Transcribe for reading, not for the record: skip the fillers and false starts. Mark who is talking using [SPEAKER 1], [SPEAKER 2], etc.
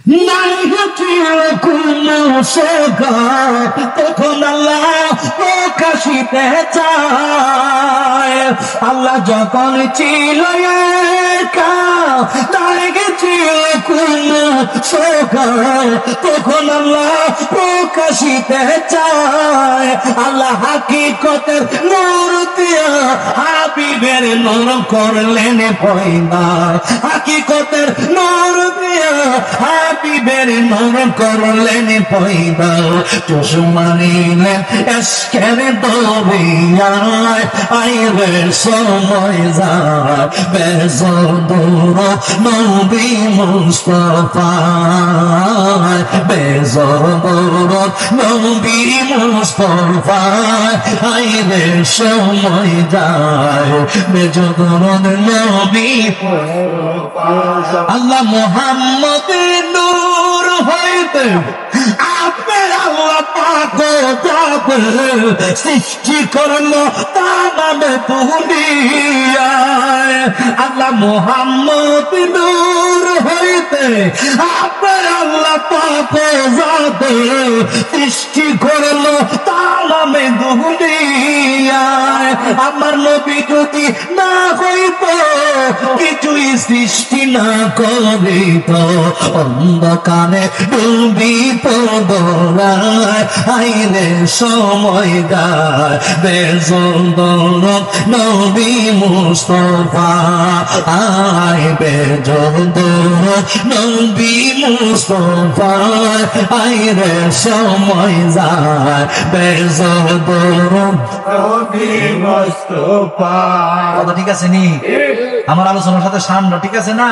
[SPEAKER 1] নাই কোনো সৌগাত তখন আল্লাহ প্রকাশিতে চায়। আল্লাহ যখন ছিল একা, নাই ছিল কোনো সৌগাত তখন আল্লাহ প্রকাশিতে চায়। আল্লাহ হাকিকতের নূর দিয়া হাবিবের নূর করলেন পয়দা, হাকিকতের নূর দিয়া হাবিবের নূর করলেন পয়দা। চশমানিলেন এসকের দরিয়ায়, আইরে সময় যায় বেজদুর নবী মুস্তাফায়, বেজদুর নবী মুস্তাফায়, আইরে সময় যায় বেজদুর নবী। আল্লাহ মুহাম্মদের নূর হইতে আপনার আল্লাহ পাক সৃষ্টি করলো তামামে দুনিয়ায়। আল্লাহ মুহাম্মদ নূর হইতে আপনার আল্লাহ পাক সৃষ্টি করলো তামামে দুনিয়ায়। আমার নবী যদি না হইত, কিছুই সৃষ্টি না করিত, অন্ধকারে ডুবি পড়ায়, আইরে সময় যায় বেজদুর নবী মুস্তাফা, আয় বেজদুর নবী মুস্তাফা, আইরে সময় যায় বেজদুর নবী মুস্তাফা। কথা ঠিক আছে নি? আমার আলোচনার সাথে সামনে ঠিক আছে না?